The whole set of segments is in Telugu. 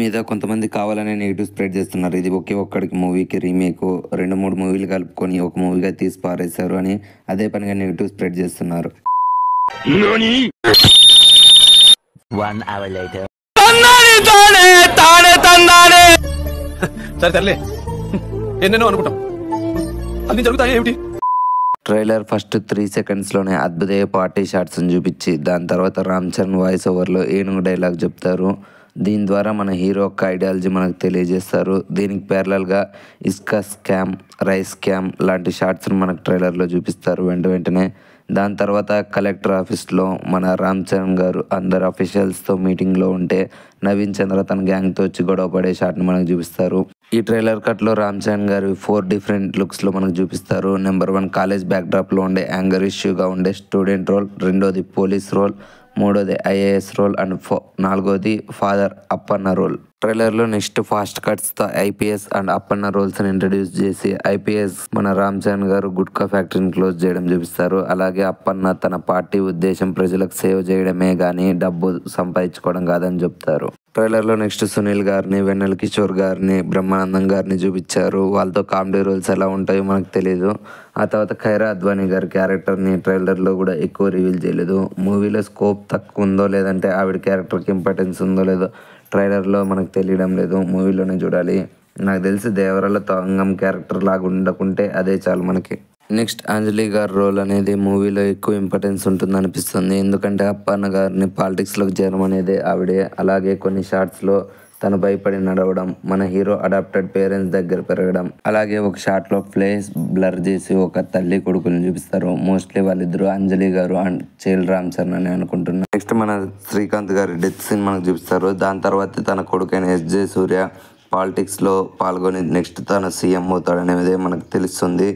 మీద కొంతమంది కావాలనే నెగిటివ్ స్ప్రెడ్ చేస్తున్నారు. ఇది ఒకే ఒక్కడికి మూవీకి రీమేక్ 2-3 మూవీలు కలుపుకొని ఒక మూవీగా తీసి పారేశారు అని అదే పనిగా నెగిటివ్ స్ప్రెడ్ చేస్తున్నారు. ట్రైలర్ ఫస్ట్ 3 సెకండ్స్లోనే అద్భుత పార్టీ షాట్స్ని చూపించి దాని తర్వాత రామ్ చరణ్ వాయిస్ ఓవర్లో ఏనుగు డైలాగ్ చెప్తారు. దీని ద్వారా మన హీరో యొక్క ఐడియాలజీ మనకు తెలియజేస్తారు. దీనికి ప్యారలల్గా ఇస్కా స్కామ్, రైస్ స్కామ్ లాంటి షార్ట్స్ని మనకు ట్రైలర్లో చూపిస్తారు వెంటనే. దాని తర్వాత కలెక్టర్ ఆఫీస్లో మన రామ్ చరణ్ గారు అందరు అఫీషియల్స్తో మీటింగ్లో ఉంటే నవీన్ చంద్ర తన గ్యాంగ్తో వచ్చి గొడవ పడే షాట్ని మనకు చూపిస్తారు. ఈ ట్రైలర్ కట్లో రామ్ చరణ్ గారు 4 డిఫరెంట్ లుక్స్లో మనకు చూపిస్తారు. నెంబర్ 1 కాలేజ్ బ్యాక్డ్రాప్లో ఉండే యాంగర్ ఇష్యూగా ఉండే స్టూడెంట్ రోల్, రెండోది పోలీస్ రోల్, మూడోది ఐఏఎస్ రోల్ అండ్ నాలుగోది ఫాదర్ అప్పన్న రోల్. ట్రైలర్లో నెక్స్ట్ ఫాస్ట్ కట్స్తో ఐపీఎస్ అండ్ అప్పన్న రోల్స్ని ఇంట్రడ్యూస్ చేసి ఐపీఎస్ మన రామ్ చరణ్ గారు గుట్కా ఫ్యాక్టరీని క్లోజ్ చేయడం చూపిస్తారు. అలాగే అప్పన్న తన పార్టీ ఉద్దేశం ప్రజలకు సేవ్ చేయడమే కానీ డబ్బు సంపాదించుకోవడం కాదని చెప్తారు. ట్రైలర్లో నెక్స్ట్ సునీల్ గారిని, వెన్నెల కిషోర్ గారిని, బ్రహ్మానందం గారిని చూపించారు. వాళ్ళతో కామెడీ రోల్స్ ఎలా ఉంటాయో మనకు తెలియదు. ఆ తర్వాత ఖైరా అద్వానీ గారి క్యారెక్టర్ని ట్రైలర్లో కూడా ఎక్కువ రివీల్ చేయలేదు. మూవీలో స్కోప్ తక్కువ ఉందో లేదంటే ఆవిడ క్యారెక్టర్కి ఇంపార్టెన్స్ ఉందో లేదో ట్రైలర్లో మనకు తెలియడం లేదు. మూవీలోనే చూడాలి. నాకు తెలిసి దేవరాల తంగం క్యారెక్టర్ లాగా ఉండకుంటే అదే చాలు మనకి. నెక్స్ట్ అంజలి గారి రోల్ అనేది మూవీలో ఎక్కువ ఇంపార్టెన్స్ ఉంటుంది అనిపిస్తుంది. ఎందుకంటే అప్పన్న గారిని పాలిటిక్స్లోకి చేరడం అనేది ఆవిడే. అలాగే కొన్ని షార్ట్స్లో తను భయపడి నడవడం, మన హీరో అడాప్టెడ్ పేరెంట్స్ దగ్గర పెరగడం, అలాగే ఒక షాట్లో ప్లేస్ బ్లర్ చేసి ఒక తల్లి కొడుకుని చూపిస్తారు. మోస్ట్లీ వాళ్ళిద్దరు అంజలి గారు అండ్ చేల్ రామ్ చరణ్ అని అనుకుంటున్నాను. నెక్స్ట్ మన శ్రీకాంత్ గారి డెత్ సీన్ మనకు చూపిస్తారు. దాని తర్వాత తన కొడుకైన ఎస్జే సూర్య పాలిటిక్స్లో పాల్గొని నెక్స్ట్ తన సీఎం అవుతాడనేది మనకు తెలుస్తుంది.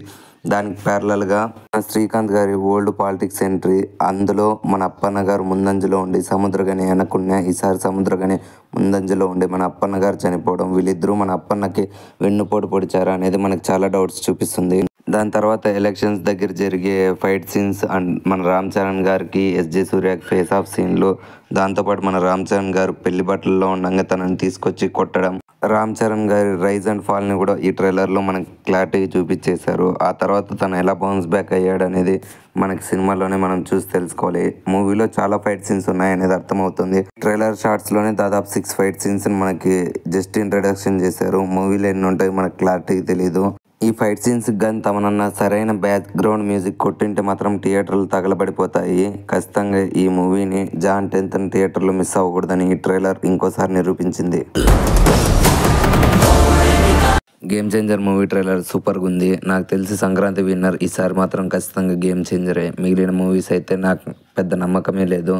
దానికి ప్యారలల్గా శ్రీకాంత్ గారి ఓల్డ్ పాలిటిక్స్ ఎంట్రీ, అందులో మన అప్పన్న గారు ముందంజలో ఉండి సముద్రగని అనుకున్న ఈసారి సముద్రగని ముందంజలో ఉండి మన అప్పన్న గారు చనిపోవడం, వీళ్ళిద్దరూ మన అప్పన్నకి వెన్నుపోటు పొడిచారా అనేది మనకు చాలా డౌట్స్ చూపిస్తుంది. దాని తర్వాత ఎలక్షన్స్ దగ్గర జరిగే ఫైట్ సీన్స్ అండ్ మన రామ్ చరణ్ గారికి ఎస్జే సూర్యకి ఫేస్ ఆఫ్ సీన్లు, దాంతోపాటు మన రామ్ చరణ్ గారు పెళ్లి బట్టల్లో ఉండగా తనని తీసుకొచ్చి కొట్టడం, రామ్ చరణ్ గారి రైజ్ అండ్ ఫాల్ని కూడా ఈ ట్రైలర్లో మనకి క్లారిటీ చూపించేశారు. ఆ తర్వాత తను ఎలా బౌన్స్ బ్యాక్ అయ్యాడు అనేది మనకి సినిమాలోనే మనం చూసి తెలుసుకోవాలి. మూవీలో చాలా ఫైట్ సీన్స్ ఉన్నాయనేది అర్థమవుతుంది. ట్రైలర్ షార్ట్స్లోనే దాదాపు 6 ఫైట్ సీన్స్ని మనకి జస్ట్ ఇంట్రడక్షన్ చేశారు. మూవీలో ఎన్ని ఉంటాయి మనకు క్లారిటీ తెలీదు. ఈ ఫైట్ సీన్స్కి కానీ తమనన్న సరైన బ్యాక్గ్రౌండ్ మ్యూజిక్ కొట్టింటే మాత్రం థియేటర్లు తగలబడిపోతాయి. ఖచ్చితంగా ఈ మూవీని జాన్ 10th థియేటర్లో మిస్ అవ్వకూడదని ఈ ట్రైలర్ ఇంకోసారి నిరూపించింది. గేమ్ చేంజర్ మూవీ ట్రైలర్ సూపర్గా ఉంది. నాకు తెలిసి సంక్రాంతి విన్నర్ ఈసారి మాత్రం ఖచ్చితంగా గేమ్ చేంజరే. మిగిలిన మూవీస్ అయితే నాకు పెద్ద నమ్మకమే లేదు.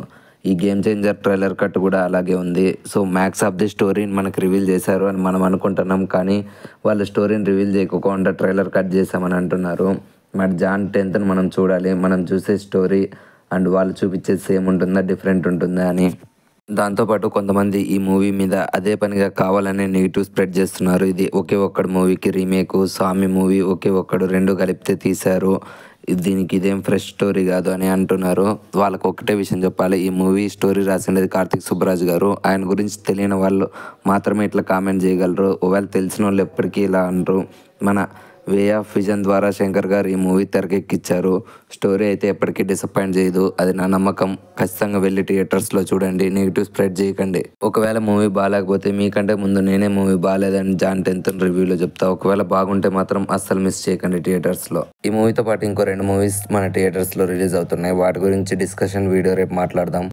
ఈ గేమ్ చేంజర్ ట్రైలర్ కట్ కూడా అలాగే ఉంది. సో మ్యాక్స్ ఆఫ్ ది స్టోరీని మనకు రివీల్ చేశారు అని మనం అనుకుంటున్నాం, కానీ వాళ్ళ స్టోరీని రివీల్ చేయకుండా ట్రైలర్ కట్ చేశామని అంటున్నారు. మరి జాన్ 10th మనం చూడాలి. మనం చూసే స్టోరీ అండ్ వాళ్ళు చూపించేది సేమ్ ఉంటుందా డిఫరెంట్ ఉంటుందా అని. దాంతోపాటు కొంతమంది ఈ మూవీ మీద అదే పనిగా కావాలనే నెగిటివ్ స్ప్రెడ్ చేస్తున్నారు. ఇది ఒకే ఒక్కడు మూవీకి రీమేక్, స్వామి మూవీ ఒకే ఒక్కడు 2 కలిపితే తీశారు, దీనికి ఇదేం ఫ్రెష్ స్టోరీ కాదు అని అంటున్నారు. వాళ్ళకు ఒకటే విషయం చెప్పాలి, ఈ మూవీ స్టోరీ రాసిండేది కార్తిక్ సుబ్బరాజ్ గారు. ఆయన గురించి తెలియని వాళ్ళు మాత్రమే ఇట్లా కామెంట్ చేయగలరు. ఒకవేళ తెలిసిన వాళ్ళు ఎప్పటికీ ఇలా అనరు. మన వే ఆఫ్ విజన్ ద్వారా శంకర్ గారు ఈ మూవీ తెరకెక్కించారు. స్టోరీ అయితే ఎప్పటికీ డిసప్పాయింట్ చేయదు, అది నా నమ్మకం. ఖచ్చితంగా వెళ్ళి థియేటర్స్లో చూడండి, నెగిటివ్ స్ప్రెడ్ చేయకండి. ఒకవేళ మూవీ బాగాలేకపోతే మీకంటే ముందు నేనే మూవీ బాగాలేదని జాన్ 10th రివ్యూలో చెప్తా. ఒకవేళ బాగుంటే మాత్రం అస్సలు మిస్ చేయకండి థియేటర్స్లో. ఈ మూవీతో పాటు ఇంకో 2 మూవీస్ మన థియేటర్స్లో రిలీజ్ అవుతున్నాయి. వాటి గురించి డిస్కషన్ వీడియో రేపు మాట్లాడదాం.